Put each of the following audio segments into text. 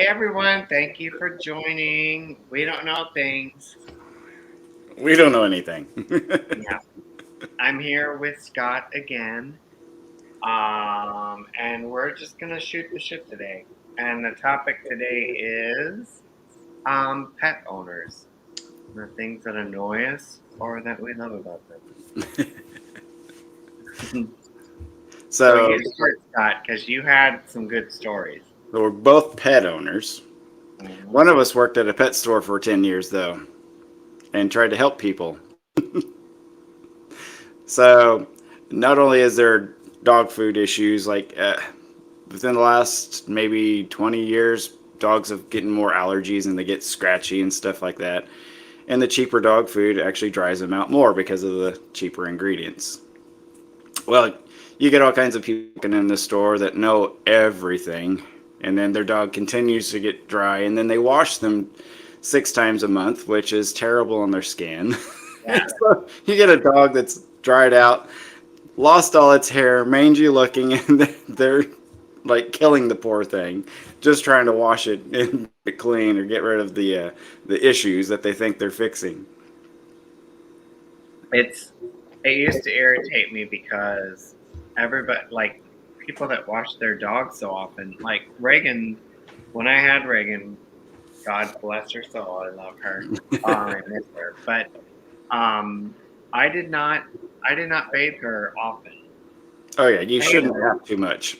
everyone, thank you for joining. We don't know things. We don't know anything. Yeah, I'm here with Scott again, and we're just gonna shoot the shit today. And the topic today is pet owners, the things that annoy us or that we love about them. So So you start, Scott, because you had some good stories. we're both pet owners. Mhm. One of us worked at a pet store for 10 years, though, and tried to help people. So not only is there dog food issues, within the last maybe 20 years, dogs have getting more allergies and they get scratchy and stuff like that. And the cheaper dog food actually dries them out more because of the cheaper ingredients. Well, you get all kinds of people in the store that know everything, and then their dog continues to get dry, and then they wash them 6 times a month, which is terrible on their skin. Yeah, So you get a dog that's dried out, lost all its hair, mangy looking, and they're like killing the poor thing, just trying to wash it and get it clean or get rid of the issues that they think they're fixing. it's it used to irritate me because everybody like people that wash their dogs so often. Like Reagan, when I had Reagan, God bless her soul, I love her. I miss her, but um, I did not I did not bathe her often. Oh yeah, you And shouldn't have too much.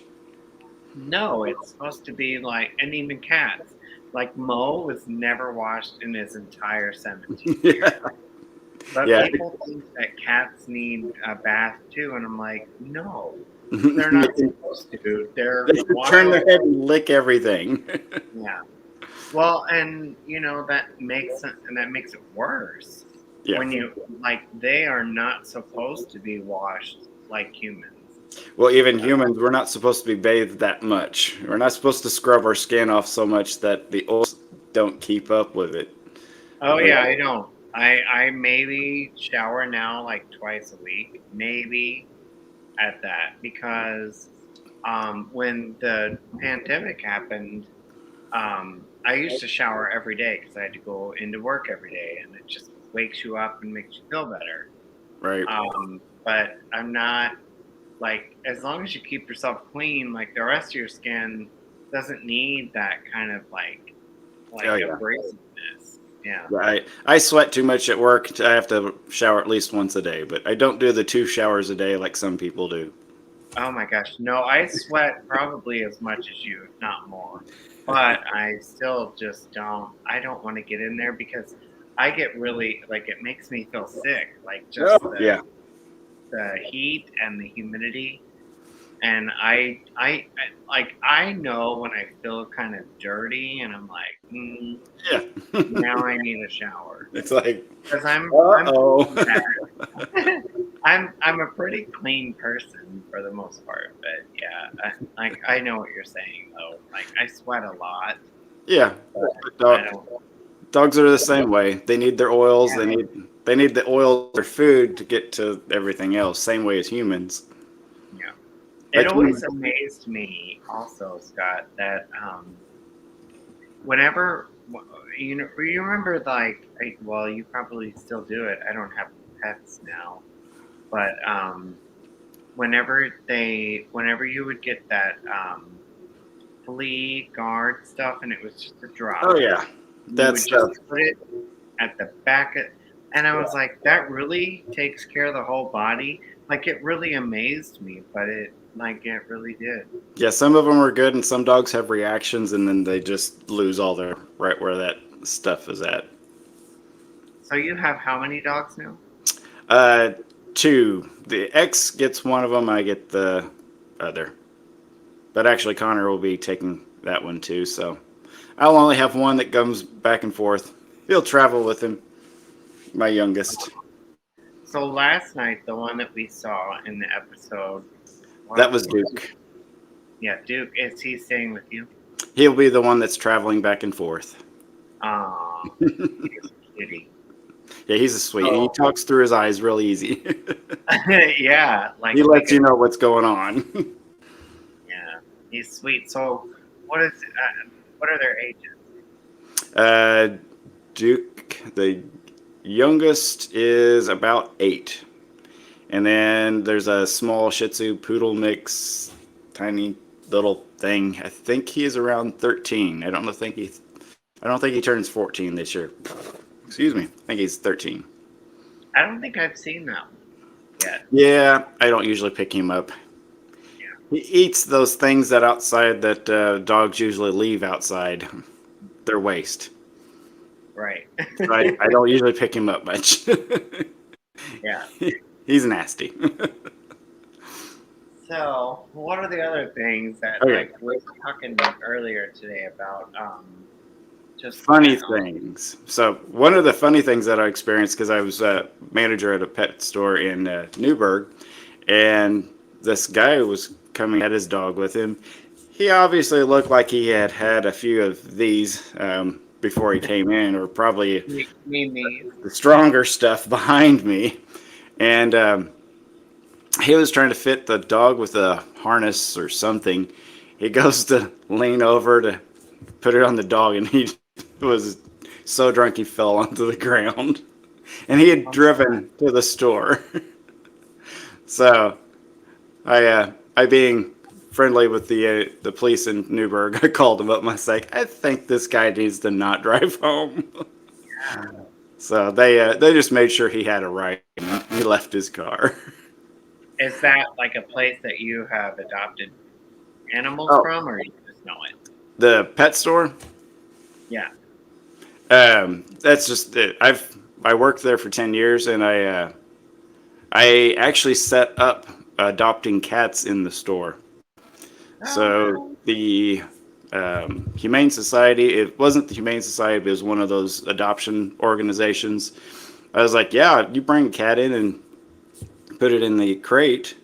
no, it's supposed to be like, and even cats. Like Mo was never washed in his entire 17 Yeah, years. But yeah. people think that cats need a bath too, and I'm like, no, they're not supposed to. They're They should turn their wild. head and lick everything. Yeah. Well, and that makes it worse Yeah. when you like they are not supposed to be washed like humans. Well, even humans, we're not supposed to be bathed that much. We're not supposed to scrub our skin off so much that the oils don't keep up with it. Oh Like, yeah, I don't. I maybe shower now like twice a week, maybe at that because when the pandemic happened, I used to shower every day because I had to go into work every day, and it just wakes you up and makes you feel better. right? But I'm not like as long as you keep yourself clean, like the rest of your skin doesn't need that kind of Oh like yeah. abrasiveness. Yeah. Yeah, I sweat too much at work. I have to shower at least once a day, but I don't do the 2 showers a day like some people do. Oh my gosh. No, I sweat probably as much as you, if not more. But I still just don't. I don't want to get in there because I get really like it makes me feel sick. Like just Oh yeah. the heat and the humidity. And I know when I feel kind of dirty, and I'm like, Yeah. now I need a shower It's like, because uh I'm oh. I'm a pretty clean person for the most part, but yeah, I know what you're saying though. Like I sweat a lot, Yeah. but I Dog, don't. dogs are the same way. They need their oils. Yeah, They need the oils of their food to get to everything else. Same way as humans. yeah. It Like always humans. amazed me, also, Scott, that whenever you remember well, you probably still do it. I don't have pets now, but whenever you would get that flea guard stuff, and it was just a drop. Oh yeah. You That would just stuff. put it at the back of, and I was like, that really takes care of the whole body. Like it really amazed me, but it really did. Yeah, some of them are good, and some dogs have reactions, and then they just lose all their right where that stuff is at. So you have how many dogs now? Uh, Two. The X gets one of them. I get the other. But actually, Connor will be taking that one too. So I'll only have one that comes back and forth. He'll travel with him. My youngest. So last night, the one that we saw in the episode, That what was was Duke. yeah, Duke? Is he staying with you? He'll be the one that's traveling back and forth. Oh, he's a kitty. Yeah, he's a sweet. He So talks through his eyes real easy. yeah, like He we lets you could. know what's going on. Yeah, he's sweet. So what is it? What are their ages? Uh, Duke, the youngest, is about 8. And then there's a small Shih Tzu poodle mix, tiny little thing. I think he is around 13. I don't think he turns 14 this year. Excuse me. I think he's 13. I don't think I've seen that one yet. Yeah, I don't usually pick him up. Yeah, He eats those things that outside that dogs usually leave outside. Their waste. right. So I don't usually pick him up much. Yeah. He's nasty. So, what are the other things that, Okay. like, we were talking earlier today about, just Funny pet things. So one of the funny things that I experienced because I was a manager at a pet store in Newburgh, and this guy was coming at his dog with him. He obviously looked like he had had a few of these before he came in, or probably memes. the stronger stuff behind me. And he was trying to fit the dog with a harness or something. He goes to lean over to put it on the dog, and he was so drunk he fell onto the ground. And he had Oh my God. driven to the store. So I being friendly with the police in Newburgh, I called him up and I was like, I think this guy needs to not drive home. So they just made sure he had a ride and he left his car. Is that like a place that you have adopted animals Oh, from, or you just know it? the pet store. Yeah. That's just it. I worked there for 10 years, and I actually set up adopting cats in the store. So Oh, the Humane Society, it wasn't the Humane Society, but it was one of those adoption organizations. I was like, yeah, you bring a cat in and put it in the crate,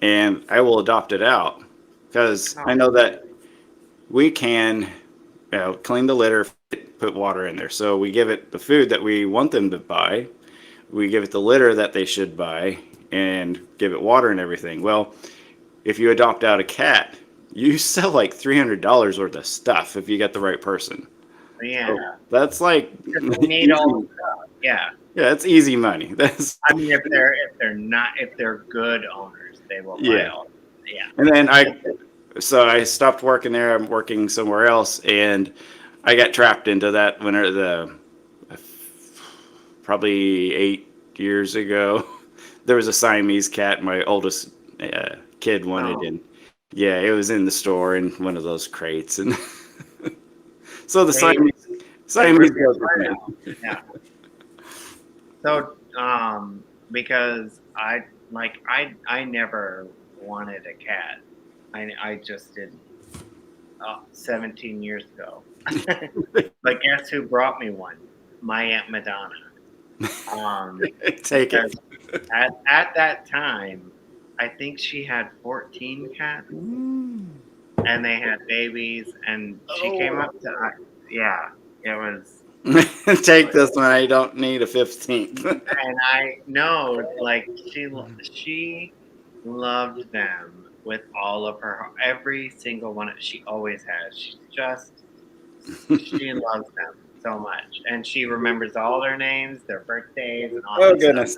and I will adopt it out because oh, I know that we can, clean the litter, put water in there. So we give it the food that we want them to buy. We give it the litter that they should buy, and give it water and everything. Well, if you adopt out a cat, you sell like $300 worth of stuff if you get the right person. yeah. So that's like Because they need all the easy. stuff. Yeah. Yeah, it's easy money. That's I mean, if they're good owners, they will buy yeah. all. Yeah. And then I stopped working there. I'm working somewhere else, and I got trapped into that when the probably 8 years ago. There was a Siamese cat my oldest kid wanted, Oh, and yeah, it was in the store in one of those crates, and so the they Siamese rip your goes with heart me. out. Yeah. So, because I never wanted a cat. I just didn't. 17 years ago. But guess who brought me one? My Aunt Madonna. Take it. Because at that time, I think she had 14 cats, and they had babies, and she came Oh. up to us. Yeah, it was. Take this one. I don't need a 15th. And I know, like she loved them with all of her every single one. She always has. She loves them so much, and she remembers all their names, their birthdays, and all Oh that stuff. goodness.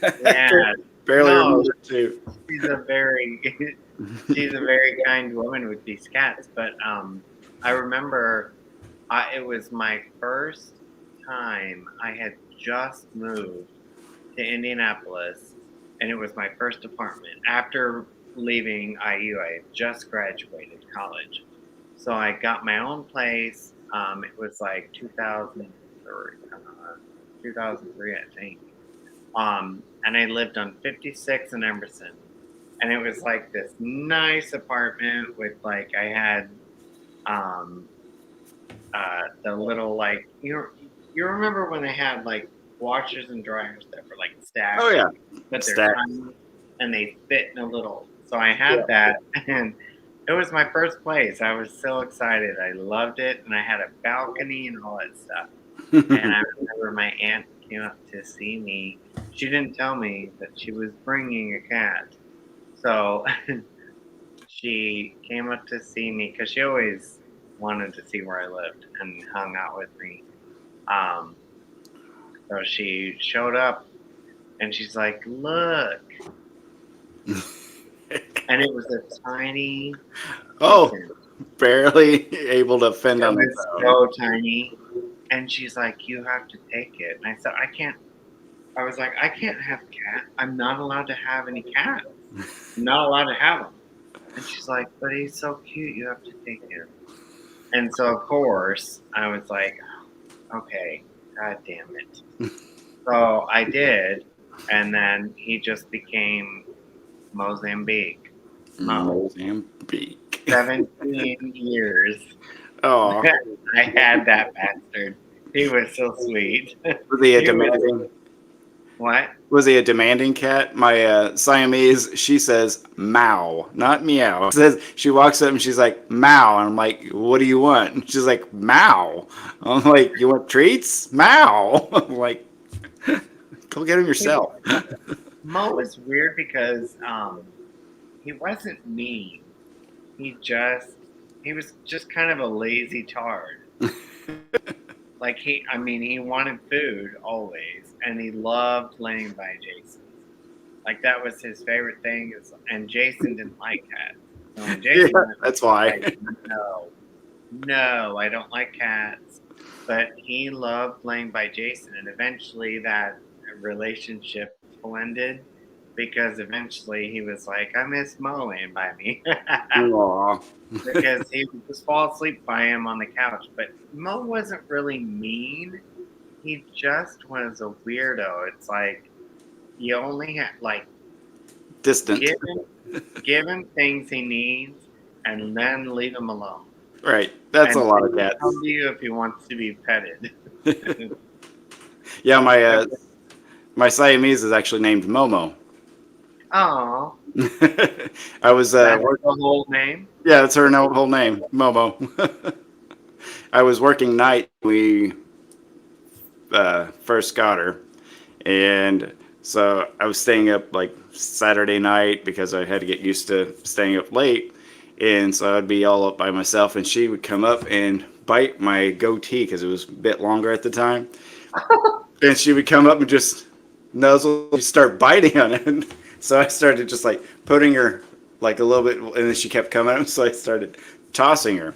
I Yeah, could barely no, remember too. she's a very she's a very kind woman with these cats. But I remember it was my first time. I had just moved to Indianapolis, and it was my first apartment after leaving IU. I had just graduated college, so I got my own place. It was like 2003, I think. And I lived on 56 in Emerson, and it was like this nice apartment with like I had um, the little like you remember when they had like washers and dryers that were like Oh stacked, yeah. but they're Stack. tiny and they fit in a little. So I had Yeah. that, and it was my first place. I was so excited. I loved it, and I had a balcony and all that stuff. And I remember my aunt came up to see me. She didn't tell me that she was bringing a cat. So she came up to see me because she always wanted to see where I lived and hung out with me. Um, so she showed up and she's like, "Look," and it was a tiny Oh, kitten. barely able to fend It on its was own. so tiny, and she's like, "You have to take it." And I said, "I can't." I was like, "I can't have cat. I'm not allowed to have any cats. I'm not allowed to have them." And she's like, "But he's so cute. You have to take him." And so of course I was like, "Okay, god damn it." So I did, and then he just became Mozambique. Mo. Mozambique. 17 years. Oh, I had that bastard. He was so sweet. was he a He was demanding? what? Was he a demanding cat? My Siamese, she says "meow," not meow. Says she walks up and she's like "meow," and I'm like, "What do you want?" And she's like "meow." I'm like, "You want treats?" "Meow." I'm like, "Go get him yourself." Mo was weird because he wasn't mean. He just he was just kind of a lazy tard. Like I mean, he wanted food always, and he loved laying by Jason. Like that was his favorite thing. And Jason didn't like cats. So when Yeah, Jason went, that's like, why. no, no, I don't like cats. But he loved laying by Jason, and eventually that relationship ended because eventually he was like, I miss Mo laying by me. Aw. Because he would just fall asleep by him on the couch. But Mo wasn't really mean. He just was a weirdo. It's like you only had like Distant. give him things he needs and then leave him alone. Right. That's a And lot then of he'll cats. come to you if he wants to be petted. Yeah, my Siamese is actually named Momo. Oh, I was that's work. the whole name. Yeah, that's her whole name, Momo. I was working night. We first got her, and so I was staying up like Saturday night because I had to get used to staying up late, and so I'd be all up by myself, and she would come up and bite my goatee because it was a bit longer at the time, and she would come up and just nuzzle, she'd start biting on it. So I started just like putting her like a little bit, and then she kept coming up, so I started tossing her.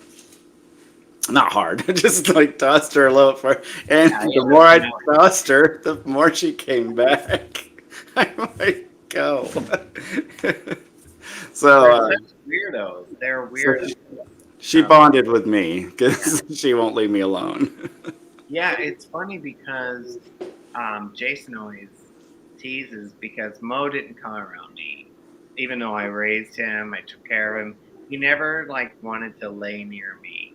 Not hard, just like tossed her a little far. And Yeah, the more I tossed her, the more she came back. I'm like, go. so, they're uh, such weirdos. They're so weirdos. she Um, bonded with me yeah, because she won't leave me alone. yeah. It's funny because Jason always teases because Mo didn't come around me, even though I raised him, I took care of him. He never like wanted to lay near me.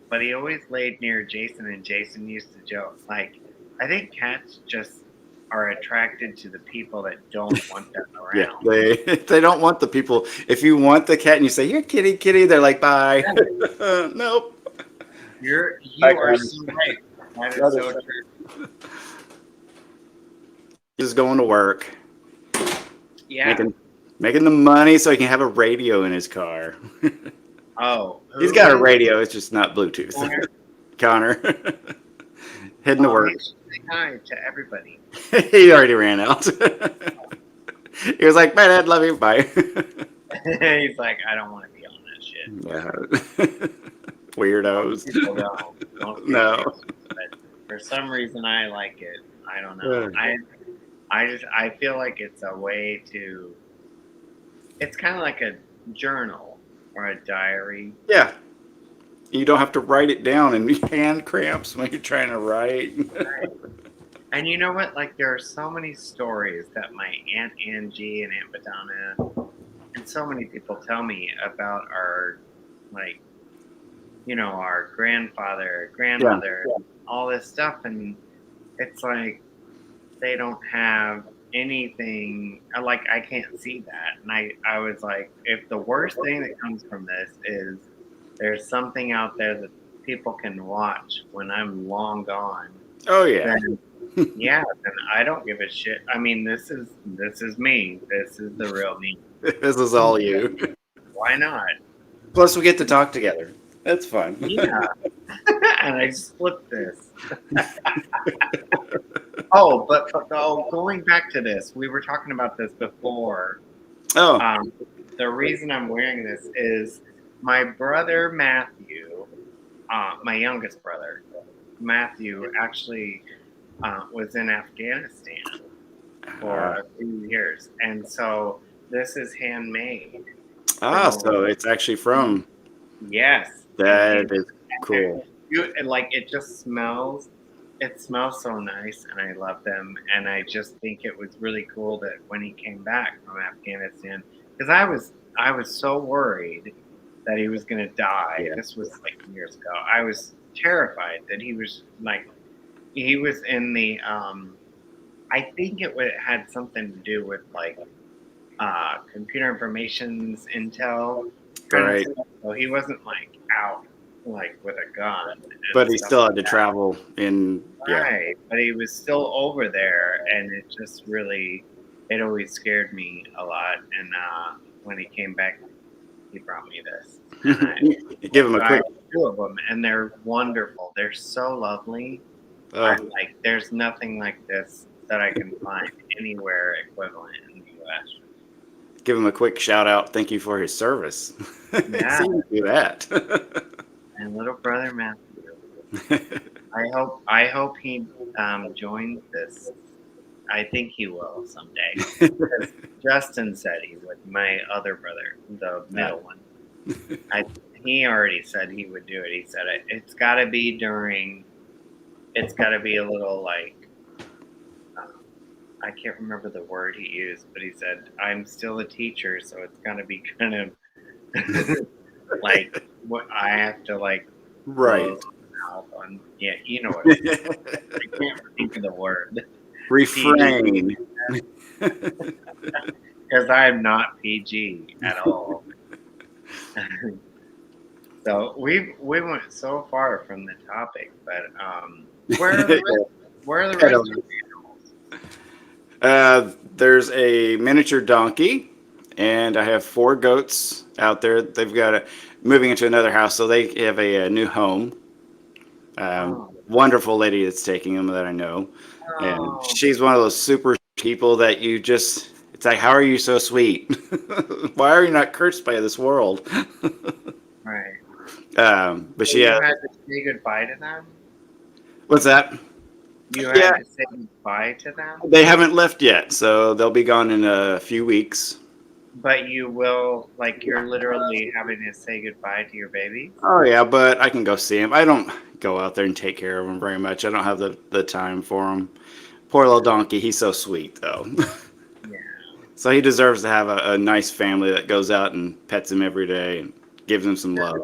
But he always laid near Jason, and Jason used to joke like, I think cats just are attracted to the people that don't want them Yeah, around. they don't want the people. If you want the cat and you say, "Here, kitty, kitty," they're like, "Bye." Nope. Bye, You are Connor. so right. That is That so is true. He's going to work, Yeah. making making the money so he can have a radio in his car. Oh, He's who got a is radio. It's just not Bluetooth. Connor? Connor, heading to Oh, he work. should say hi to everybody. He already ran out. He was like, "My dad, love you. Bye." He's like, I don't want to be on that shit. Yeah. Most Weirdos. people don't. Most people No. don't. But for some reason, I like it. I don't know. I feel like it's a way to. It's kind of like a journal or a diary. Yeah. You don't have to write it down and hand cramps when you're trying to write. Right. And you know what? Like there are so many stories that my Aunt Angie and Aunt Madonna and so many people tell me about our like our grandfather, Yeah. grandmother, all this stuff, and it's like they don't have anything. Like I can't see that, and I was like, if the worst thing that comes from this is there's something out there that people can watch when I'm long gone, Oh yeah. then yeah, then I don't give a shit. I mean, this is me. This is the real me. This is all you. Why not? Plus, we get to talk together. That's fun. Yeah, and I split this. Oh, but going back to this, we were talking about this before. Oh, Um, the reason I'm wearing this is my brother Matthew, my youngest brother Matthew, actually was in Afghanistan for ah, a few years, and so this is handmade from. so it's actually from. Yes, and he That is and cool. and like it just smells. It smells so nice, and I love them. And I just think it was really cool that when he came back from Afghanistan, because I was so worried that he was going to die. Yeah. This was like years ago. I was terrified that he was in the. I think had something to do with like computer information's intel kind of Right. stuff. So he wasn't like out like with a gun and But he stuff still like had to that. travel in. Yeah. Right. But he was still over there and it just really it always scared me a lot. And when he came back he brought me this. And Give him a I quick. have two of them and they're wonderful. They're so lovely. I Uh, like there's nothing like this that I can find anywhere equivalent in the US. give him a quick shout out. Thank you for his service. Yeah. See you do that. And little brother Matthew. I hope he joins this. I think he will someday. Because Justin said he would. My other brother, the middle one, I he already said he would do it. He said it's got to be during. It's got to be a little like um, I can't remember the word he used, but he said I'm still a teacher, so it's got to be kind of like what I have to like Right. close my mouth on. Yeah, you know what I mean. I can't think of the word. PG, Refrain. because I'm not PG at all. So we went so far from the topic, but where are the Pet rest of owners. the animals? There's a miniature donkey, and I have 4 goats out there. They've got moving into another house, so they have a new home. Oh, Wonderful lady that's taking them that I know, and oh, she's one of those super people that you just. It's like, how are you so sweet? Why are you not cursed by this world? right. But So she you has. had to say goodbye to them. What's that? You Yeah, had to say goodbye to them, they haven't left yet, so they'll be gone in a few weeks. but you will like you're literally having to say goodbye to your babies. Oh yeah, but I can go see him. I don't go out there and take care of him very much. I don't have the time for him. Poor little donkey. He's so sweet though. Yeah. So he deserves to have a nice family that goes out and pets him every day and gives him some love.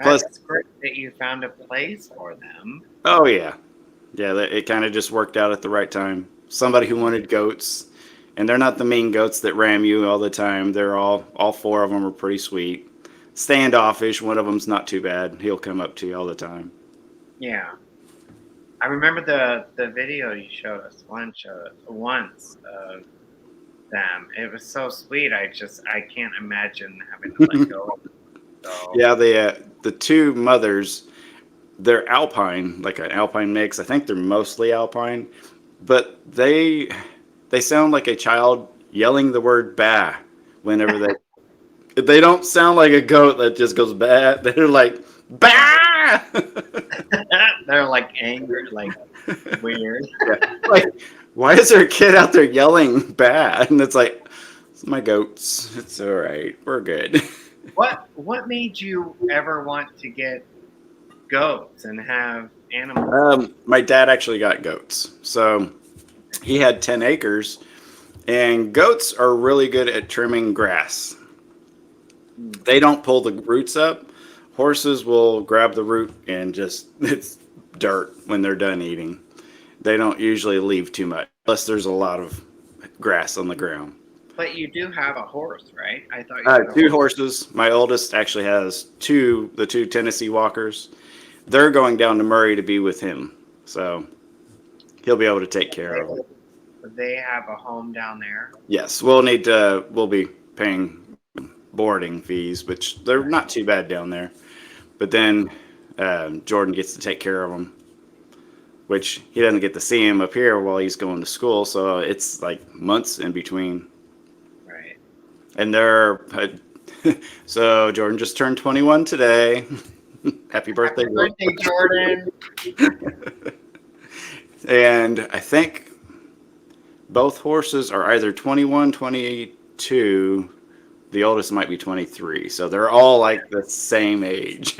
Plus, That's great that you found a place for them. oh yeah, yeah. It kind of just worked out at the right time. Somebody who wanted goats, and they're not the mean goats that ram you all the time. They're all 4 of them are pretty sweet. Standoffish. One of them's not too bad. He'll come up to you all the time. Yeah. I remember the video you showed us once of them. It was so sweet. I can't imagine having to let go. So Yeah, the 2 mothers, they're alpine, like an alpine mix. I think they're mostly alpine, but they sound like a child yelling the word "bah" whenever they don't sound like a goat that just goes "bah." They're like right. "bah." They're like angry, like weird. Yeah. Like, why is there a kid out there yelling "bah"? And it's like, it's my goats. It's all right. We're good. What made you ever want to get goats and have animals? My dad actually got goats, so he had 10 acres. And goats are really good at trimming grass. Hmm. They don't pull the roots up. Horses will grab the root and just, it's dirt when they're done eating. They don't usually leave too much, unless there's a lot of grass on the ground. But you do have a horse, right? I thought you had a Two horse. horses. My oldest actually has the 2 Tennessee Walkers. They're going down to Murray to be with him. So he'll be able to take care of them. They have a home down there. Yes, we'll be paying. boarding fees, which they're not too bad down there. But then Jordan gets to take care of them, which he doesn't get to see him up here while he's going to school. So it's like months in between. Right. And they're so Jordan just turned 21 today. Happy birthday, Happy birthday, Jordan. And I think both horses are either 21, 22. The oldest might be 23. So they're all like the same age.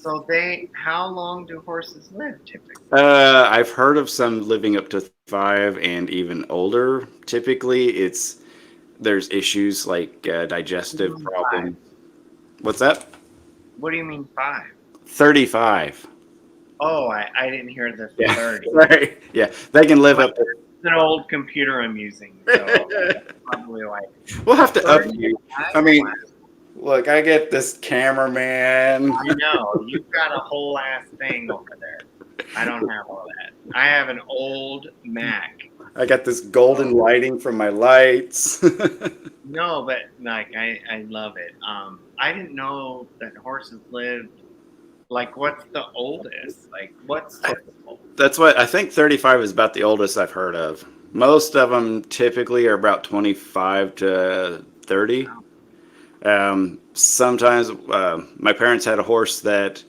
So how long do horses live typically? I've heard of some living up to 5 and even older. Typically, there's issues like What do you digestive mean five? problems. What's that? What do you mean 5? 35. Oh, I didn't hear the Yeah, 30. right. Yeah, they can live up to. It's an old computer I'm using, so probably like We'll have to up you. 35. I mean, Wow. look, I get this cameraman. I know you've got a whole ass thing over there. I don't have all that. I have an old Mac. I got this golden lighting from my lights. No, but like I love it. I didn't know that horses lived. Like, what's the oldest? Like, what's typical? That's what I think 35 is about the oldest I've heard of. Most of them typically are about 25 to 30. Sometimes my parents had a horse that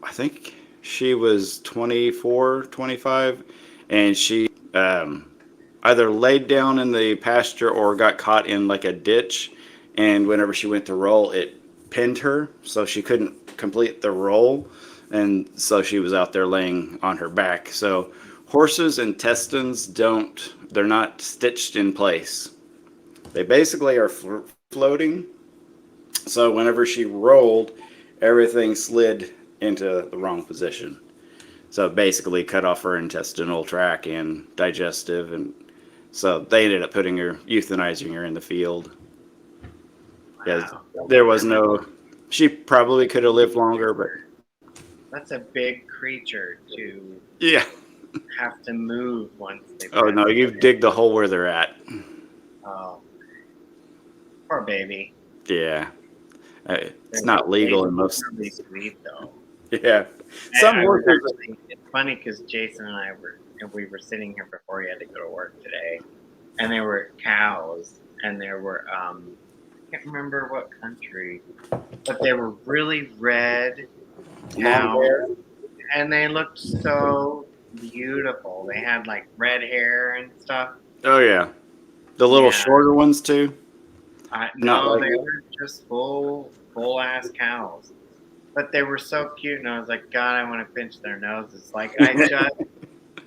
I think she was 24, 25, and she either laid down in the pasture or got caught in like a ditch. And whenever she went to roll, it pinned her, so she couldn't complete the roll. And so she was out there laying on her back. So horses' intestines they're not stitched in place. They basically are floating. So whenever she rolled, everything slid into the wrong position. So basically cut off her intestinal tract and digestive, and so they ended up euthanizing her in the field. Because Wow, there was no, she probably could have lived longer, but that's a big creature to yeah. have to move once they. Oh no, you've digged the hole where they're at. Oh, poor baby. Yeah. It's not legal in most. Really sweet though. Yeah. Some horses. It's funny because Jason and we were sitting here before he had to go to work today, and there were cows, and there were I can't remember what country, but they were really red Long hair. cows, and they looked so beautiful. They had like red hair and stuff. Oh yeah. The little Yeah. shorter ones too. Not No, like they that. were just full ass cows. But they were so cute, and I was like, God, I want to pinch their noses. Like,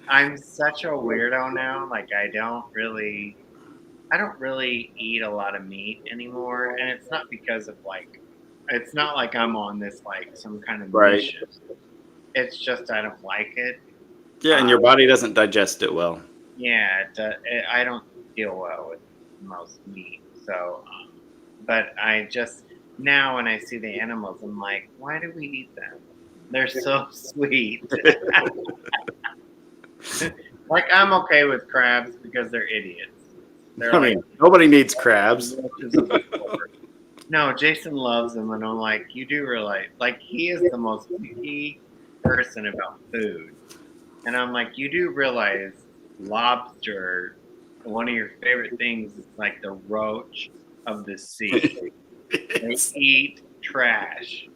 I'm such a weirdo now. Like, I don't really eat a lot of meat anymore, and it's not because of like, it's not like I'm on this like some kind of Right. mission. It's just I don't like it. Yeah, and your body doesn't digest it well. Yeah, I don't deal well with most meat. So, but I just now when I see the animals, I'm like, why do we eat them? They're so sweet. Like I'm okay with crabs because they're idiots. They're I like mean, nobody needs crabs. roaches of the floor. No, Jason loves them, and I'm like, you do realize, like he is the most picky person about food, and I'm like, you do realize lobster, one of your favorite things is like the roach of the sea. They eat trash.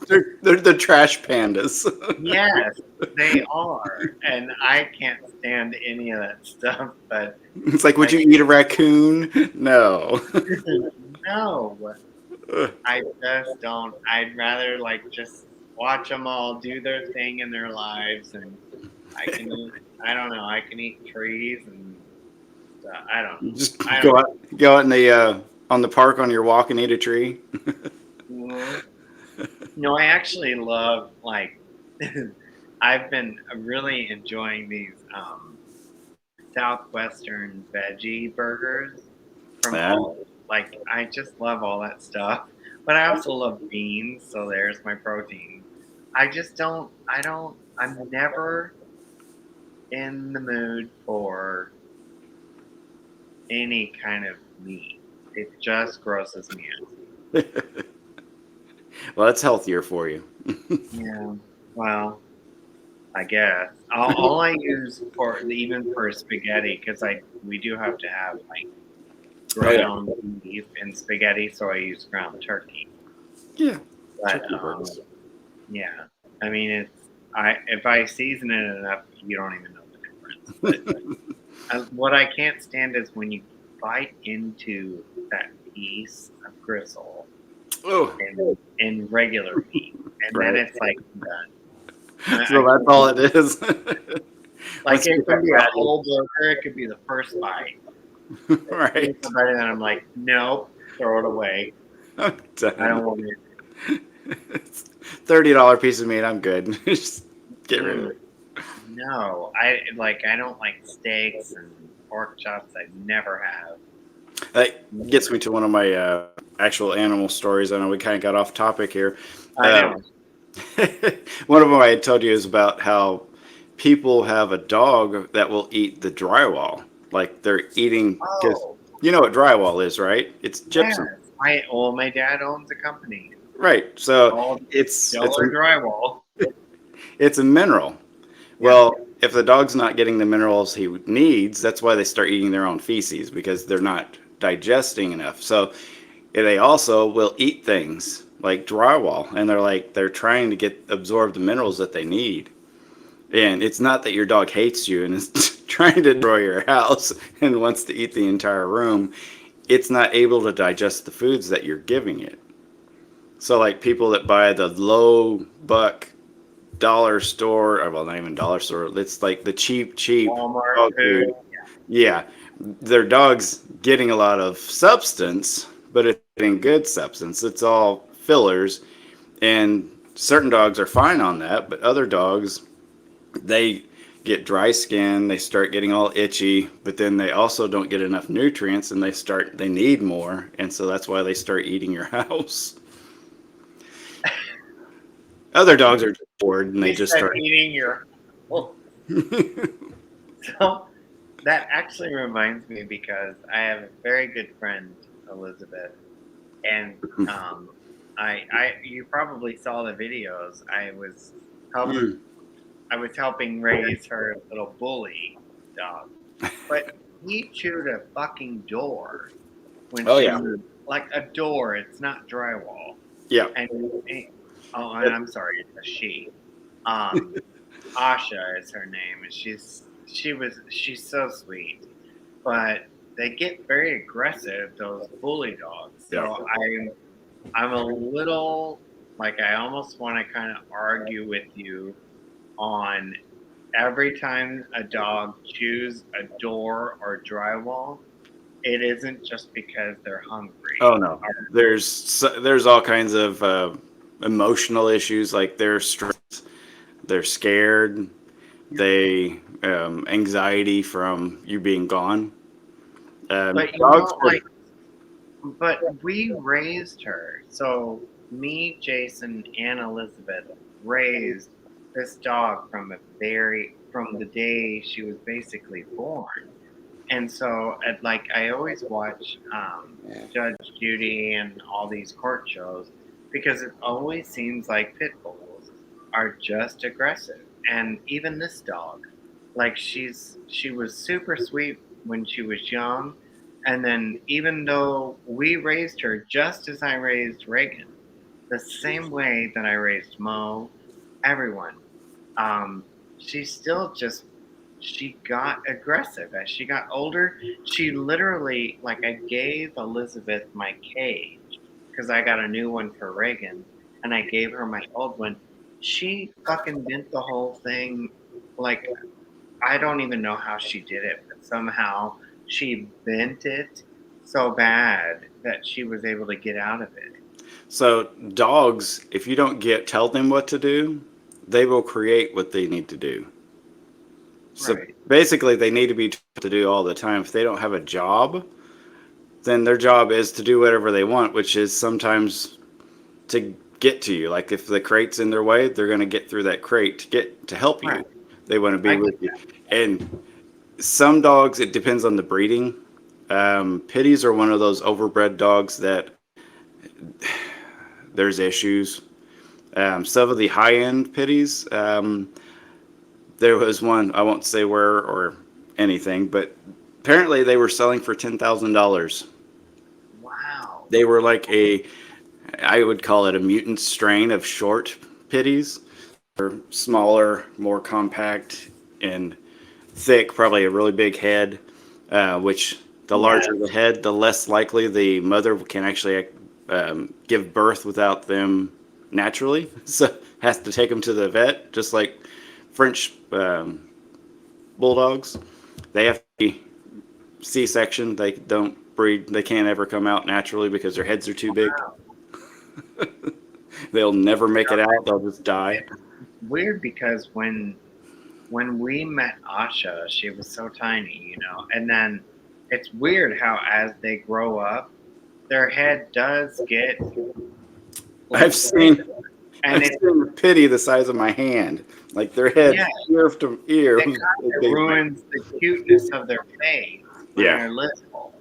They're the trash pandas. Yes, they are, and I can't stand any of that stuff. But It's like, would you eat a raccoon? No. no, I just don't. I'd rather like just watch them all do their thing in their lives, and I can eat. I don't know. I can eat trees, and I don't know. Just I go out in the on the park on your walk and eat a tree. don't. No, I actually love like. I've been really enjoying these southwestern veggie burgers from Yeah. all. Like I just love all that stuff, but I also love beans. So there's my protein. I just don't. I don't. I'm never in the mood for any kind of meat. It just grosses me out. Well, that's healthier for you. Yeah. Well, I guess all I use for even for spaghetti because I we do have to have like Oh yeah, ground beef and spaghetti, so I use ground turkey. yeah. But Turkey works. yeah, I mean it's I if I season it enough, you don't even know the difference. But what I can't stand is when you bite into that piece of gristle Oh, in regular meat, and then right. it's like done. I So that's all it is. like Once you it get could that be a fatty, whole burger, it could be the first bite. right? It's a bite, and then I'm like, nope, throw it away. I'm I done. don't want it. $30 piece of meat. I'm good. Just get rid of Mm, it. no, I don't like steaks and pork chops. I never have. That gets me to one of my actual animal stories. I know we kind of got off topic here. I Um, know. one of them I had told you is about how people have a dog that will eat the drywall. Like they're eating, because Oh, you know what drywall is, right? It's gypsum. yes. My dad owns a company Right. So called it's Stellar Drywall. it's a mineral. Yeah. Well, if the dog's not getting the minerals he needs, that's why they start eating their own feces because they're not digesting enough. So they also will eat things like drywall, and they're trying to get absorb the minerals that they need. And it's not that your dog hates you and is trying to destroy your house and wants to eat the entire room. It's not able to digest the foods that you're giving it. So like people that buy the low buck dollar store, or well, not even dollar store. It's like the cheap Walmart dog food. food. Yeah, their dog's getting a lot of substance, but it's getting good substance. It's all fillers, and certain dogs are fine on that, but other dogs they get dry skin, they start getting all itchy, but then they also don't get enough nutrients and they need more, and so that's why they start eating your house. Other dogs are just bored and they He just said start. eating your. Well, so that actually reminds me because I have a very good friend, Elizabeth, and I you probably saw the videos. Help Mm. I was helping raise her little bully dog, but he chewed a fucking door when Oh she yeah, moved, like a door. It's not drywall, yeah. and oh, and I'm sorry, it's a she. Um, Asha is her name, and she's so sweet, but they get very aggressive. Those bully dogs. Yeah. So I'm a little like I almost want to kind of argue with you on every time a dog chews a door or drywall. It isn't just because they're hungry. Oh no. There's all kinds of emotional issues like they're stressed, they're scared, they anxiety from you being gone. But Dogs for but we raised her. So me, Jason, and Elizabeth raised this dog from the day she was basically born. And so like I always watch Judge Judy and all these court shows because it always seems like pit bulls are just aggressive. And even this dog, like she was super sweet when she was young, and then even though we raised her just as I raised Reagan, the same way that I raised Mo, everyone, um, she still just she got aggressive as she got older. She literally like I gave Elizabeth my cage because I got a new one for Reagan, and I gave her my old one. She fucking bent the whole thing like I don't even know how she did it, but somehow she bent it so bad that she was able to get out of it. so dogs, if you don't get tell them what to do, they will create what they need to do. So Right. basically, they need to be told to do all the time. If they don't have a job, then their job is to do whatever they want, which is sometimes to get to you. Like if the crate's in their way, they're going to get through that crate to help Right. you. They want to be I get with you. And some dogs, it depends on the breeding. Pitties are one of those overbred dogs that there's issues. Some of the high end pitties, there was one, I won't say where or anything, but apparently they were selling for $10,000. Wow. They were like I would call it a mutant strain of short pitties. They're smaller, more compact, and thick, probably a really big head, which the larger the head, the less likely the mother can actually give birth without them naturally. So has to take them to the vet, just like French bulldogs. They have to be C-section. They don't breed. They can't ever come out naturally because their heads are too big. Wow. They'll never make it out. They'll just die. It's weird because when we met Asha, she was so tiny, and then it's weird how as they grow up, their head does get. I've seen and I've seen a pitty the size of my hand, like their head ear to ear. It kind of ruins the cuteness of their face when they're little.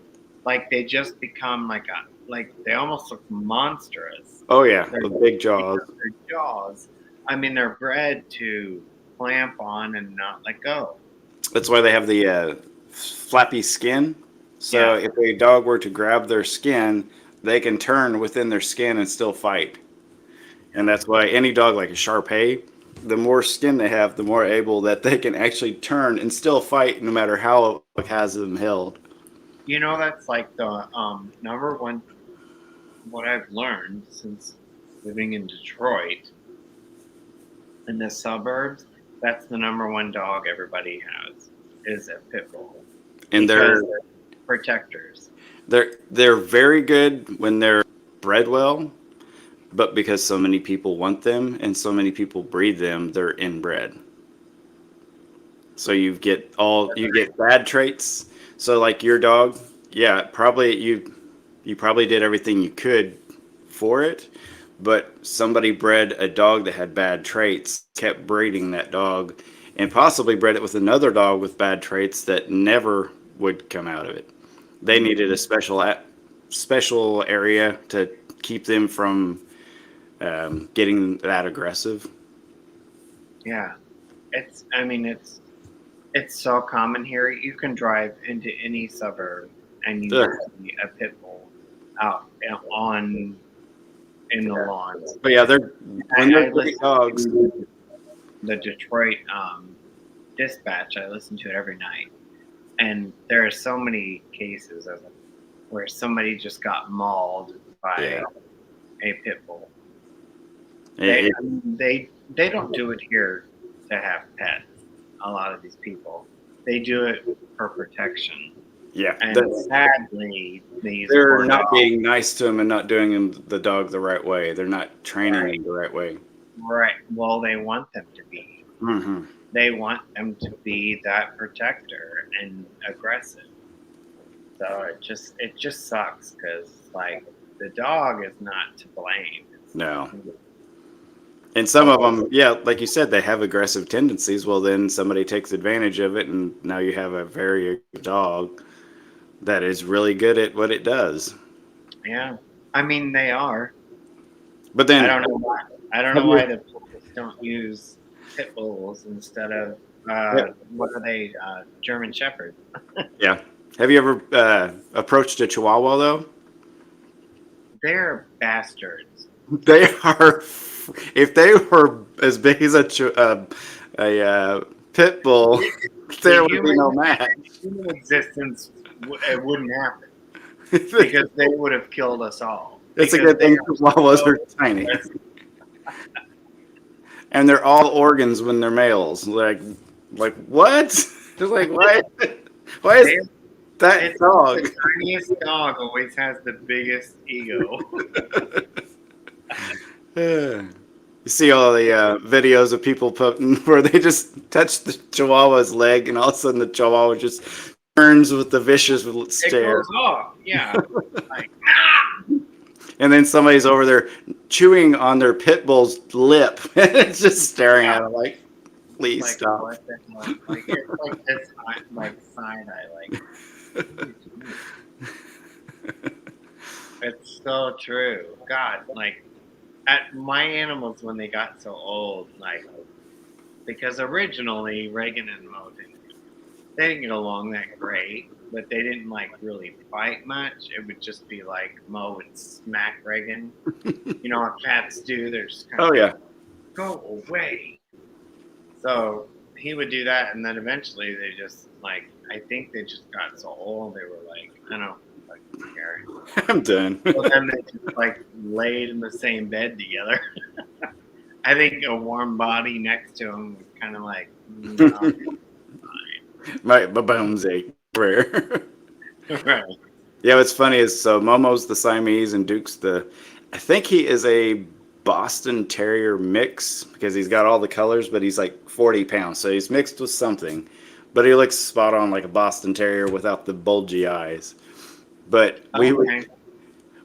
Like they just become like they almost look monstrous. Oh yeah, the big jaws. Their jaws. I mean, they're bred to clamp on and not let go. That's why they have the flappy skin. So if a dog were to grab their skin, they can turn within their skin and still fight. And that's why any dog like a Shar Pei, the more skin they have, the more able that they can actually turn and still fight no matter how it has them held. That's like the number one, what I've learned since living in Detroit, in the suburbs, that's the number one dog everybody has, is a pit bull. And they're protectors. They're very good when they're bred well, but because so many people want them and so many people breed them, they're inbred. So you get bad traits. So like your dog, probably you probably did everything you could for it, but somebody bred a dog that had bad traits, kept breeding that dog, and possibly bred it with another dog with bad traits that never would come out of it. They needed a special area to keep them from getting that aggressive. Yeah, it's so common here. You can drive into any suburb and you see a pit bull out in the lawns. But yeah, they're great dogs. The Detroit Dispatch, I listen to it every night, and there are so many cases of it where somebody just got mauled by a pit bull. They don't do it here to have pets. A lot of these people, they do it for protection. Yeah, and sadly, they're not being nice to them and not doing the dog the right way. They're not training him the right way. Right. Well, they want them to be. Mm-hmm. They want them to be that protector and aggressive. So it just sucks because like the dog is not to blame. No. And some of them, like you said, they have aggressive tendencies. Well, then somebody takes advantage of it, and now you have a very dog that is really good at what it does. Yeah, I mean they are. But then I don't know why. The police don't use pit bulls instead of what are they? German Shepherds. Yeah. Have you ever approached a Chihuahua though? They're bastards. They are. If they were as big as a pit bull, there would be no match. Human existence, it wouldn't happen because they would have killed us all. It's a good thing Chihuahuas are tiny, and they're all organs when they're males. Like what? Just like what? Why is that dog? The tiniest dog always has the biggest ego. You see all the videos of people where they just touch the Chihuahua's leg, and all of a sudden the Chihuahua just turns with the vicious stare. It goes off, yeah. Like, and then somebody's over there chewing on their pit bull's lip, and it's just staring at him like, "Please stop." What the hell? Like it's like this, like side eye, like. It's so true. God, like at my animals when they got so old, like because originally Reagan and Mo they didn't get along that great, but they didn't like really fight much. It would just be like Mo would smack Reagan. You know what cats do? They're just kind of Oh like, yeah. go away. So he would do that, and then eventually they just like I think they just got so old they were like, I don't fucking care. I'm done. So then they just like laid in the same bed together. I think a warm body next to him was kind of like, okay, My bones ache. Prayer. right. Yeah, what's funny is so Momo's the Siamese and Duke's the. I think he is a Boston Terrier mix because he's got all the colors, but he's like 40 pounds, so he's mixed with something. But he looks spot on like a Boston Terrier without the bulgy eyes. But Okay.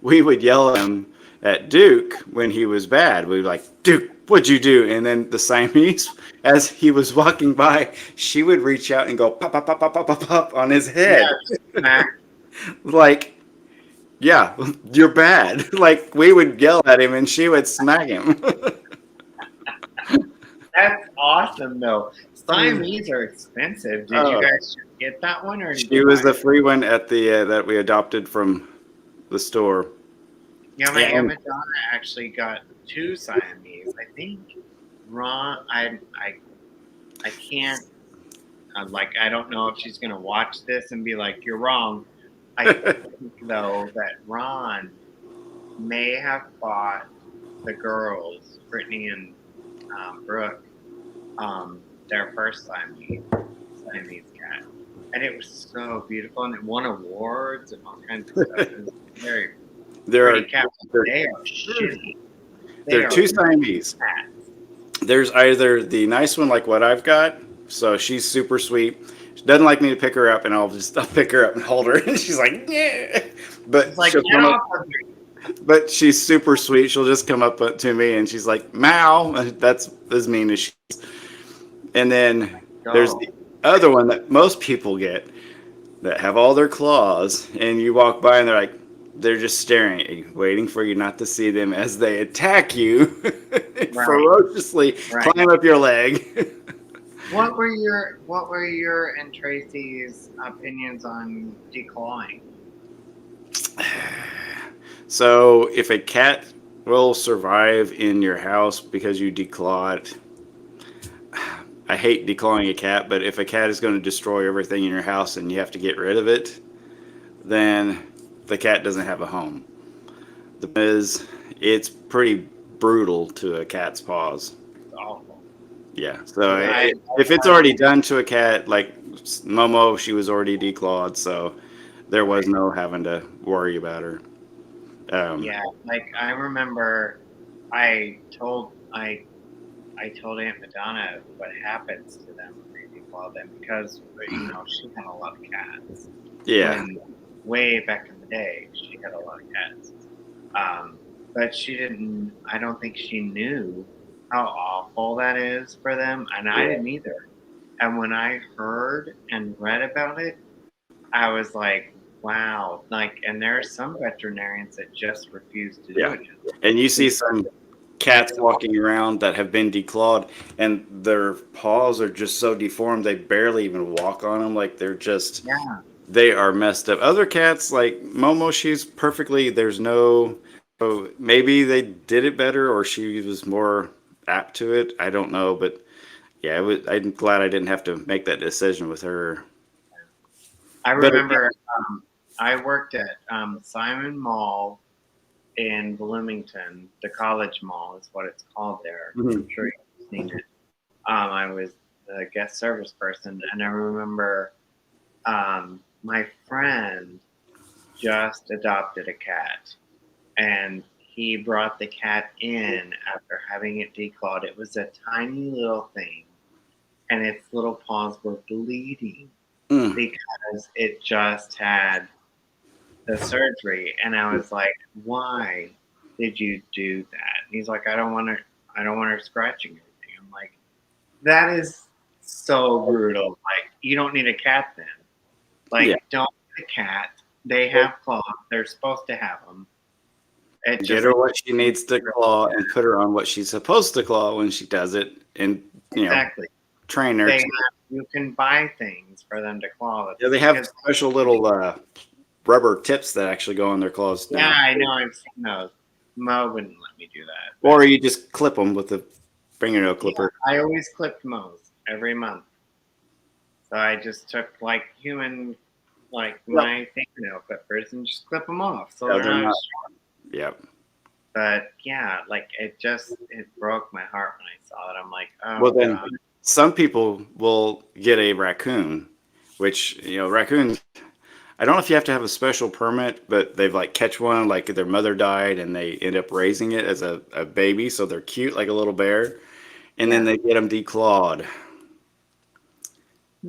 we would yell at him at Duke when he was bad. We'd be like, Duke, what'd you do? And then the Siamese, as he was walking by, she would reach out and go pop, pop, pop, pop, pop, pop, pop on his Yeah, head. smack. Like, yeah, you're bad. Like, we would yell at him and she would smack him. That's awesome though. Siamese are expensive. Did you Oh, guys just get that one or did you she was buy the it? free one at the that we adopted from the store. Yeah, my Aunt And Madonna actually got two Siamese. I think Ron. I can't. I'm like I don't know if she's gonna watch this and be like, "You're wrong." I think though that Ron may have bought the girls, Brittany and Brooke, their first Siamese cat, and it was so beautiful, and it won awards and all kinds of stuff. It was very there pretty are cat. there, They are shitty. there They are are two Siamese. cats. There's either the nice one like what I've got, so she's super sweet. She doesn't like me to pick her up, and I'll pick her up and hold her, and she's like, yeah. It's But like she'll get come up. off of me. But she's super sweet. She'll just come up to me, and she's like, "Meow." That's as mean as she. And then there's Go. the other one that most people get that have all their claws, and you walk by, and they're just staring at you, waiting for you not to see them as they attack you Right. ferociously, Right. climb up your leg. What were your and Tracy's opinions on declawing? So if a cat will survive in your house because you declaw it, I hate declawing a cat, but if a cat is going to destroy everything in your house and you have to get rid of it, then the cat doesn't have a home. The problem is, it's pretty brutal to a cat's paws. It's awful. Yeah. So I if it's already done to a cat, like Momo, she was already declawed, so there was right. no having to worry about her. Um, Yeah, like I remember I told I told Aunt Madonna what happens to them when they declaw them because she had a lot of cats yeah. when way back in the day she had a lot of cats. Um, but she didn't. I don't think she knew how awful that is for them, and I Yeah. didn't either. And when I heard and read about it, I was like, wow. Like, and there are some veterinarians that just refuse to do Yeah. it. And you see Because some cats walking around that have been declawed and their paws are just so deformed they barely even walk on them. Like they're just, yeah, they are messed up. Other cats, like Momo, she's perfectly, there's no, oh, maybe they did it better or she was more apt to it. I don't know. But yeah, I'm glad I didn't have to make that decision with her. I But remember I worked at Simon Mall in Bloomington. The College Mall is what it's called there. I'm mhm. sure you've seen it. I was the guest service person, and I remember my friend just adopted a cat, and he brought the cat in after having it declawed. It was a tiny little thing, and its little paws were bleeding Mm, because it just had the surgery. And I was like, "Why did you do that?" And he's like, I don't want her scratching anything." I'm like, "That is so brutal. Like, you don't need a cat then. yeah. Like, don't get a cat. They have claws. They're supposed to have them. It Get just her what she needs to claw and put her on what she's supposed to claw when she does it, and exactly. train her. They have, you can buy things for them to claw with Yeah, they have because special little rubber tips that actually go on their claws yeah, now. I know I've seen those. Mo wouldn't let me do that, Or but you just clip them with the fingernail yeah, clipper. I always clipped Mo's every month. So I just took like human, like Yep. my fingernail clippers and just clip them off. So Yeah, they're they're not. not. Yep. But yeah, like it broke my heart when I saw it. I'm like, Well, oh then god, some people will get a raccoon, which raccoons. I don't know if you have to have a special permit, but they've like catch one, like their mother died and they end up raising it as a baby, so they're cute like a little bear, and then yeah, they get them declawed.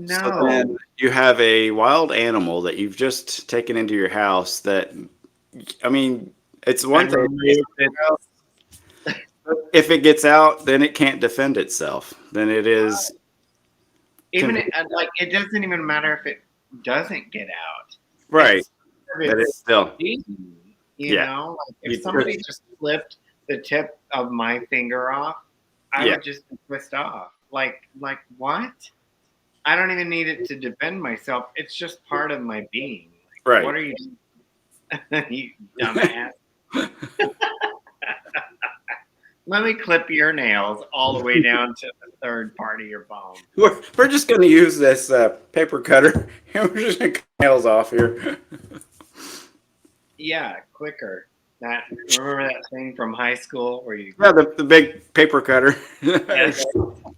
So no. then you have a wild animal that you've just taken into your house that, I mean, it's one And thing. removed it. If it gets out, then it can't defend itself. Then it is Even convicted. like it doesn't even matter if it doesn't get out. Right. It's That it's it's still, beaten, yeah. like if You, somebody just flipped the tip of my finger off, I yeah. would just be pissed off. Like what? I don't even need it to defend myself. It's just part of my being. Like, what Right. are you doing? You dumbass. Let me clip your nails all the way down to the third part of your bone. We're just going to use this paper cutter and we're just going to cut nails off here. Yeah, quicker. That remember that thing from high school where you Yeah, the big paper cutter. yeah,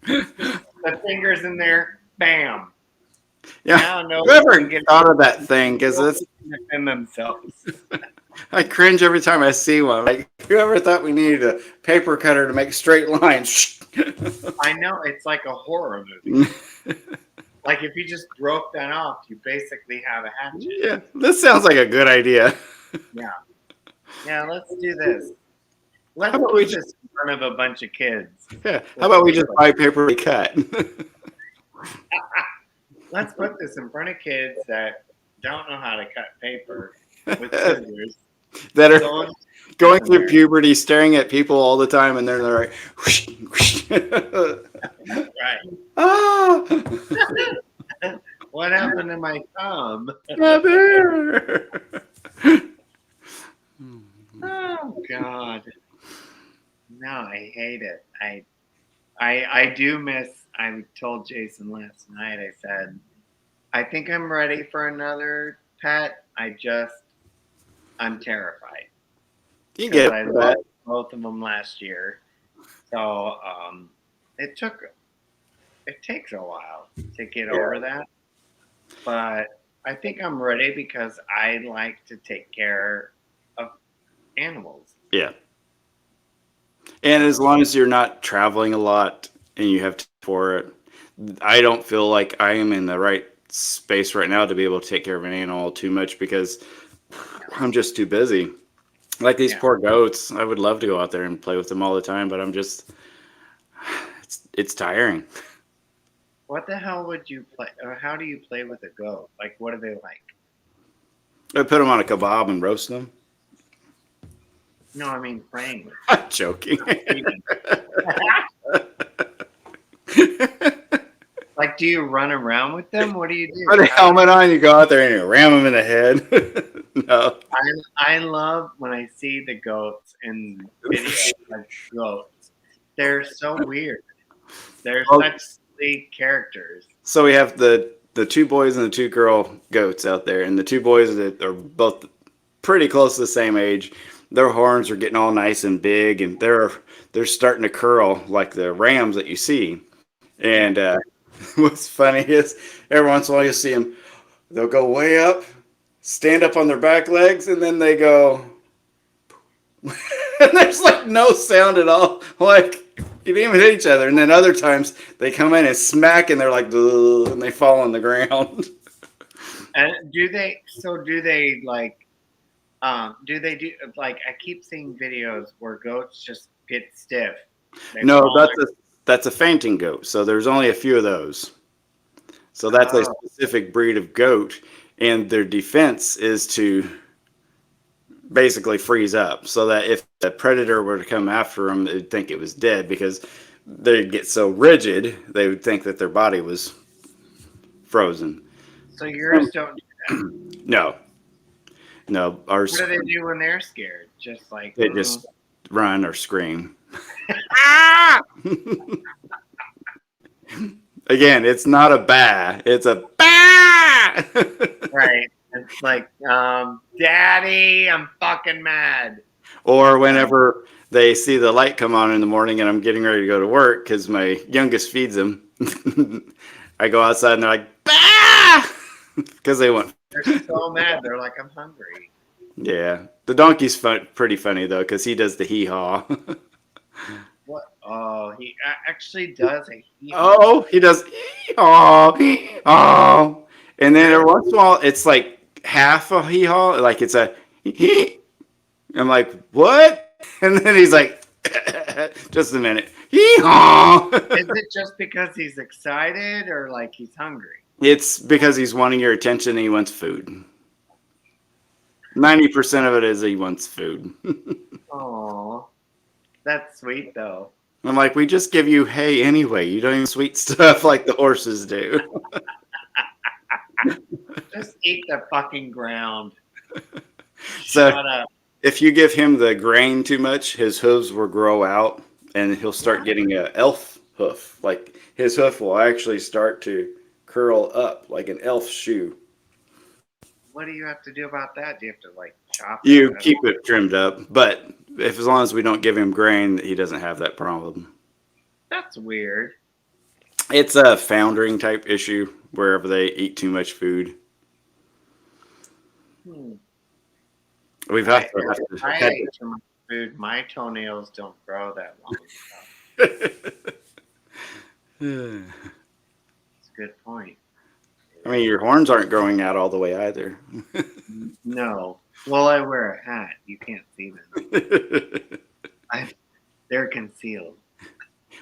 the fingers in there, bam. Yeah. Now no one can Whoever get thought of that thing, because no one it's, can defend themselves. I cringe every time I see one. Like, whoever thought we needed a paper cutter to make straight lines? I know it's like a horror movie. Like if you just broke that off, you basically have a hatchet. Yeah, this sounds like a good idea. Yeah. Yeah, let's do this. How Let's about we put just, this in front of a bunch of kids. yeah, how With about we just paper. buy paper to cut? Let's put this in front of kids that don't know how to cut paper with scissors. That are Going going in through there. puberty, staring at people all the time, and they're like, whoosh, whoosh. Right. Ah, What happened to my thumb? my bear. Oh God. No, I hate it. I do miss I told Jason last night, I said, I think I'm ready for another pet. I'm terrified. You Because get I that. lost both of them last year. So it took it takes a while to get over that. But I think I'm ready because I like to take care of animals. Yeah. And as long as you're not traveling a lot and you have time for it, I don't feel like I am in the right space right now to be able to take care of an animal too much because I'm just too busy. Like these Yeah. poor goats, I would love to go out there and play with them all the time, but I'm just it's tiring. What the hell would you play? Or how do you play with a goat? Like, what are they like? I put them on a kebab and roast them. No, I mean playing with I'm joking. them. Like, do you run around with them? What do you do? Put a helmet on, you go out there and you ram them in the head. No. I love when I see the goats in videos like goats. They're so weird. They're Well, such silly characters. so we have the two boys and the two girl goats out there, and the two boys that are both pretty close to the same age. Their horns are getting all nice and big, and they're starting to curl like the rams that you see. Yeah. And what's funny is every once in a while you see them. They'll go way up, stand up on their back legs, and then they go. And there's like no sound at all. Like you didn't even hit each other. And then other times they come in and smack, and they're like, "Ugh," and they fall on the ground. And do they? So do they like? Do they do like? I keep seeing videos where goats just get stiff. They No, fall. that's a fainting goat. So there's only a few of those. So that's a Oh, specific breed of goat, and their defense is to basically freeze up so that if the predator were to come after them, they'd think it was dead because they'd get so rigid, they would think that their body was frozen. So yours don't do that. No, no, What ours, do they do when they're scared? Just like, they just run or scream. Ah! Again, it's not a ba, it's a ba. right. It's like, Daddy, I'm fucking mad. Or whenever they see the light come on in the morning and I'm getting ready to go to work because my youngest feeds them, I go outside and they're like, bah! Because they want. They're so mad. They're like, I'm hungry. Yeah. The donkey's pretty funny, though, because he does the hee haw. What? Oh, he actually does a hee Oh, he does hee haw, hee haw. And then every once in a while, it's like half a hee haw, like it's a hee. I'm like, what? And then he's like, just a minute. Hee-haw! Is it just because he's excited or like he's hungry? It's because he's wanting your attention and he wants food. 90% of it is he wants food. Oh, that's sweet though. I'm like, we just give you hay anyway. You don't even sweet stuff like the horses do. Just eat the fucking ground. So Shut up. if you give him the grain too much, his hooves will grow out and he'll start getting an elf hoof. Like his hoof will actually start to curl up like an elf shoe. What do you have to do about that? Do you have to like chop You it? keep it trimmed up, but if as long as we don't give him grain, he doesn't have that problem. That's weird. It's a foundering type issue wherever they eat too much food. Hmm. We've I had to, ate too much food. My toenails don't grow that long. That's a good point. I mean, your horns aren't growing out all the way either. No. Well, I wear a hat. You can't see them. They're concealed.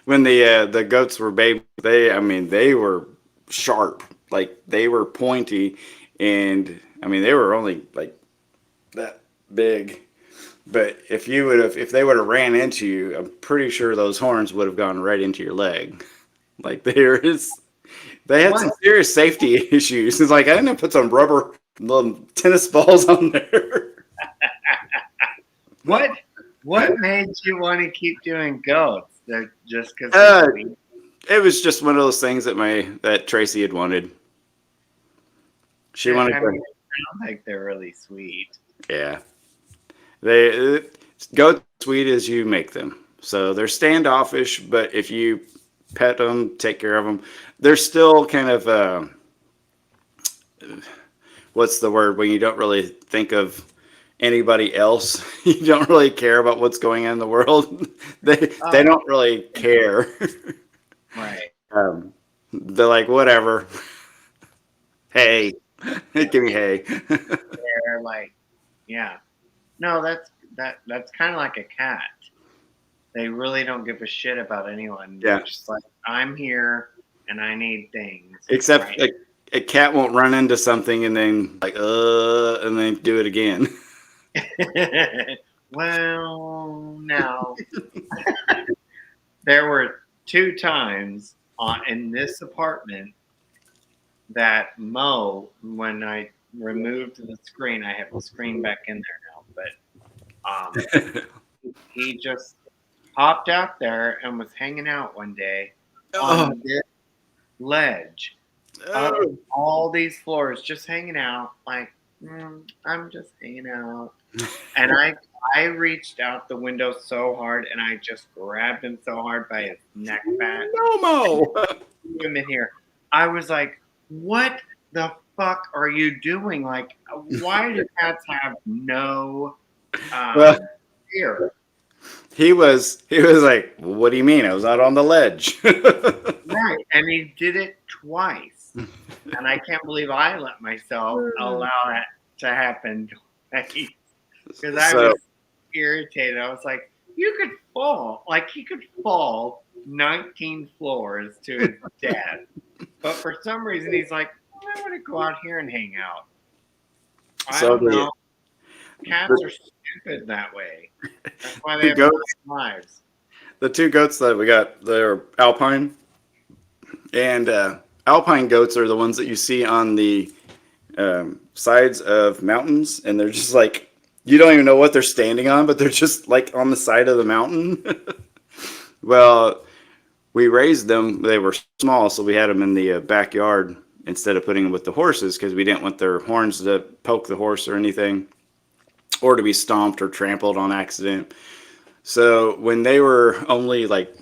When the goats were baby, they were sharp, like they were pointy, and I mean they were only like that big. But if they would have ran into you, I'm pretty sure those horns would have gone right into your leg. Like they had some serious safety issues. It's like I didn't put some rubber little tennis balls on there. What made you want to keep doing goats? They're just because It was just one of those things that Tracy had wanted. She wanted I to. mean, they sound like they're really sweet. Yeah, they go sweet as you make them. So they're standoffish, but if you pet them, take care of them, they're still kind of what's the word when you don't really think of anybody else. You don't really care about what's going on in the world. They don't really care. Right. They're like whatever. Hey, give me hay. They're like, yeah. No, that's kind of like a cat. They really don't give a shit about anyone. They're just like, I'm here and I need things. Except right? a cat won't run into something and then and then do it again. Well, now there were 2 times in this apartment that Mo, when I removed the screen, I have the screen back in there now, but he just hopped out there and was hanging out one day on this ledge up all these floors, just hanging out, like, I'm just hanging out. And I reached out the window so hard and I just grabbed him so hard by his neck back. No, Him in here. I was like, what the fuck are you doing? Like, why do cats have no fear? He was like, what do you mean? I was out on the ledge. Right. And he did it twice. And I can't believe I let myself allow that to happen twice. Because I was irritated. I was like, you could fall. Like, he could fall 19 floors to his death. But for some reason, he's like, I want to go out here and hang out. I So don't know. Cats are the stupid that way. That's why they two have goats, 9 lives. the two goats that we got, they're Alpine, and Alpine goats are the ones that you see on the sides of mountains, and they're just like you don't even know what they're standing on, but they're just like on the side of the mountain. Well, we raised them. They were small, so we had them in the backyard instead of putting them with the horses because we didn't want their horns to poke the horse or anything, or to be stomped or trampled on accident. So when they were only like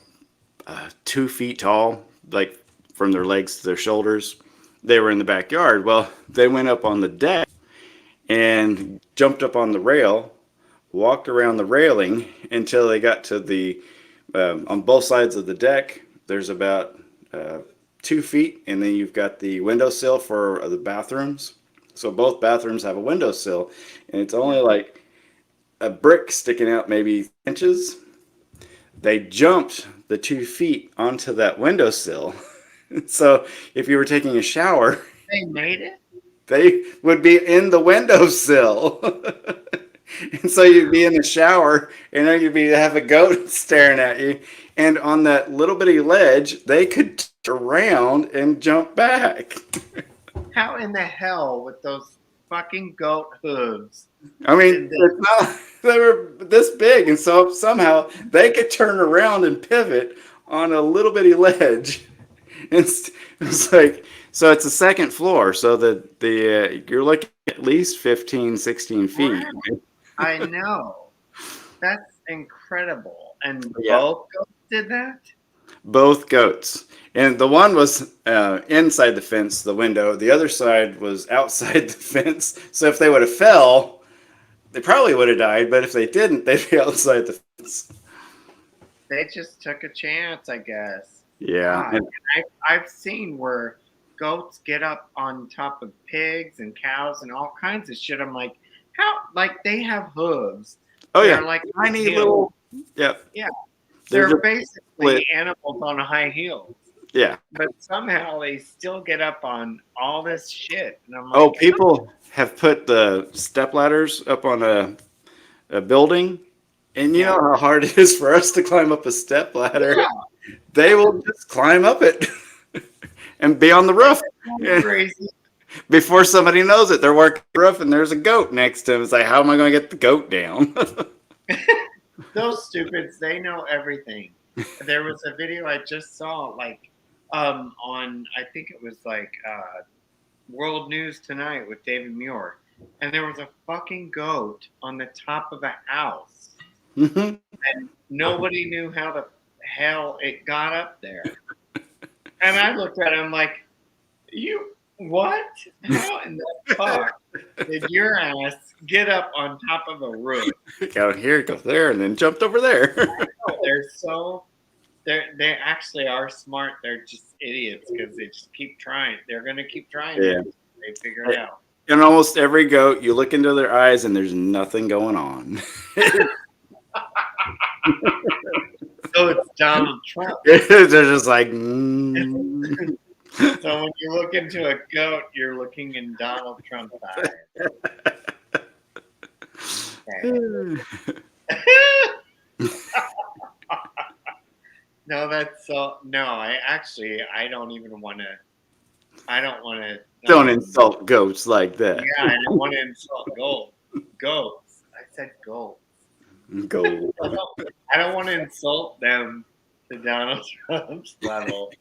2 feet tall, like from their legs to their shoulders, they were in the backyard. Well, they went up on the deck and jumped up on the rail, walked around the railing until they got to the on both sides of the deck. There's about 2 feet, and then you've got the windowsill for the bathrooms. So both bathrooms have a windowsill, and it's only Yeah. like a brick sticking out maybe inches. They jumped the 2 feet onto that windowsill. So if you were taking a shower, They made it? they would be in the windowsill. And so you'd be in the shower, and then you'd be have a goat staring at you. And on that little bitty ledge, they could turn around and jump back. How in the hell with those fucking goat hooves I mean, did they? it's not, they were this big, and so somehow they could turn around and pivot on a little bitty ledge. It's like, so it's a second floor, so you're looking at least 15, 16 feet. Right. I know. That's incredible. And Yeah. both goats did that? Both goats. And the one was inside the fence, the window. The other side was outside the fence. So if they would have fell, they probably would have died. But if they didn't, they'd be outside the fence. They just took a chance, I guess. Yeah. God, And, I've seen where goats get up on top of pigs and cows and all kinds of shit. I'm like, how? Like they have hooves. oh yeah, They're like tiny heels. little. Yeah, Yeah, they're they're just split. basically animals on high heels. Yeah. But somehow they still get up on all this shit, and I'm Oh, like, people have put the step ladders up on a building, and you yeah, know how hard it is for us to climb up a step ladder. yeah, They will just climb up it and be on the roof. that's Yeah. crazy. Before somebody knows it, they're working the roof and there's a goat next to him. It's like, how am I going to get the goat down? Those stupids, they know everything. There was a video I just saw, like, on I think it was like World News Tonight with David Muir, and there was a fucking goat on the top of a house, Mhm. and nobody knew how the hell it got up there. And I looked at him like, you what? How in the fuck did your ass get up on top of a roof? Go here, go there, and then jumped over there. Oh, they're so they actually are smart. They're just idiots because they just keep trying. They're gonna keep trying Yeah. it. They figure it out. And almost every goat, you look into their eyes and there's nothing going on. So it's Donald Trump. They're just like, mm. So when you look into a goat, you're looking in Donald Trump's eyes. Okay. No, that's so. No, I don't even want to. I don't want to. Don't insult goats like that. Yeah, I don't want to insult goats. I said goats. Goat. I don't want to insult them to Donald Trump's level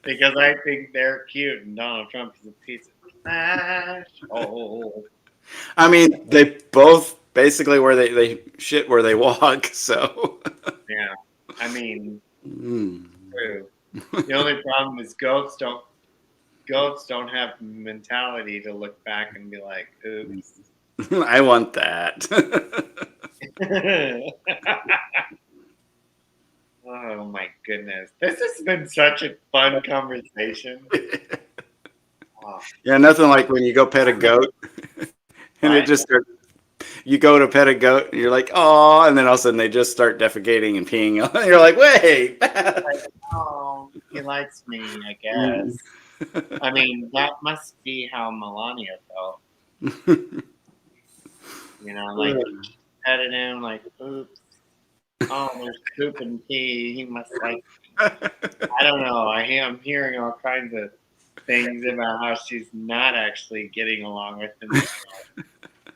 because I think they're cute and Donald Trump is a piece of trash. Oh, I mean, they both basically where they shit where they walk. So. yeah. I mean, Mm. true. The only problem is goats don't have mentality to look back and be like, oops. I want that. Oh my goodness. This has been such a fun conversation. Oh, Yeah, nothing like when you go pet a goat and it what? just starts. You go to pet a goat and you're like, oh, and then all of a sudden they just start defecating and peeing. And you're like, wait. Like, oh, he likes me, I guess. I mean, that must be how Melania felt. Like petting him, like, oops, oh, there's poop and pee. He must like, I don't know. I'm hearing all kinds of things about how she's not actually getting along with him.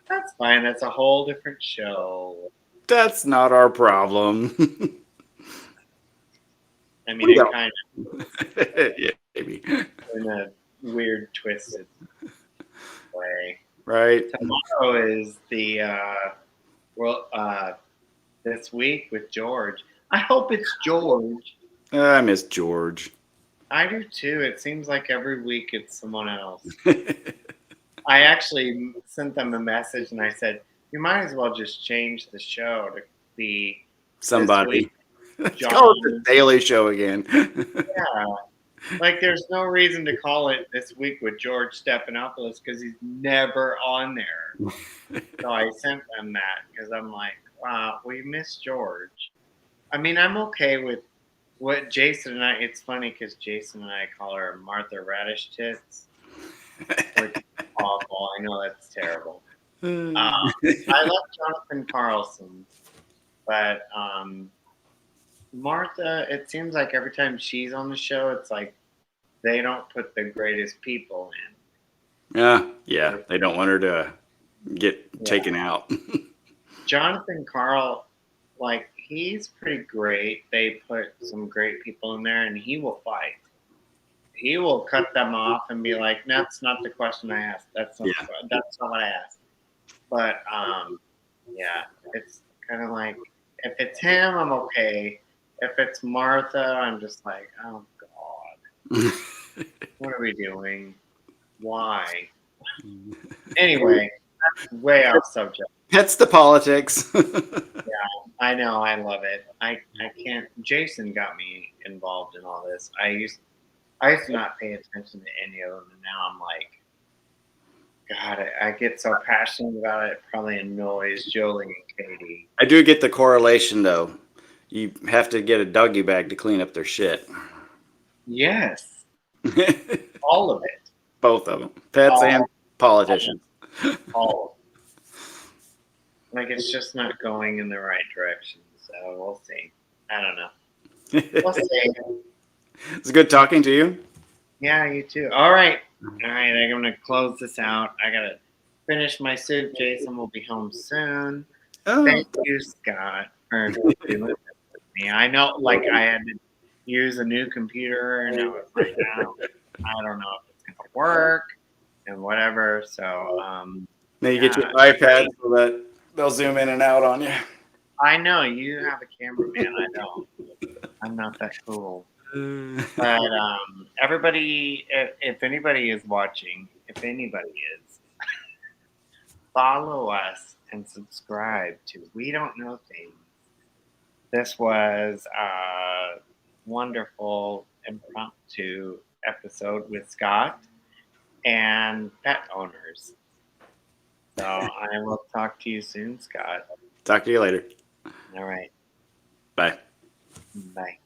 That's fine. That's a whole different show. That's not our problem. I mean, We it don't. kind Yeah, maybe. of in a weird, twisted way. Right. Tomorrow is the well this week with George. I hope it's George. I miss George. I do too. It seems like every week it's someone else. I actually sent them a message and I said, "You might as well just change the show to be this week, Somebody. Let's call it the John." Daily Show again. Yeah, like there's no reason to call it this week with George Stephanopoulos because he's never on there. So I sent them that because I'm like, wow, we miss George. I mean, I'm okay with what Jason and I. It's funny because Jason and I call her Martha Radish Tits, which is awful. I know that's terrible. I love Jonathan Carlson, but Martha. It seems like every time she's on the show, it's like they don't put the greatest people Yeah, they don't want her to get taken out. Jonathan Carl, like he's pretty great. They put some great people in there, and he will fight. He will cut them off and be like, "That's not the question I asked. That's not what I asked." But yeah, it's kind of like if it's him, I'm okay. If it's Martha, I'm just like, oh God, what are we doing? Why? Anyway, that's way off subject. That's the politics. I know, I love it. I can't. Jason got me involved in all this. I used to not pay attention to any of them, and now I'm like, God, I get so passionate about it. It probably annoys Jolie and Katie. I do get the correlation though. You have to get a doggy bag to clean up their shit. Yes, all of it, Both of them, pets and all, politicians. all. Like it's just not going in the right direction. So we'll see. I don't know. We'll see. It's good talking to you. Yeah, you too. All right. All right. I'm going to close this out. I got to finish my soup. Jason will be home soon. Oh, Thank you, Scott, for doing this with me. I know, like, I had to use a new computer, and I was like, I don't know if it's going to work and whatever. So, now you get your yeah. iPad so that they'll zoom in and out on you. I know you have a cameraman. I don't. I'm not that cool. But everybody, if anybody is watching, if anybody is, follow us and subscribe to We Don't Know Things. This was a wonderful impromptu episode with Scott and pet owners. So I will talk to you soon, Scott. Talk to you later. All right. Bye. Bye.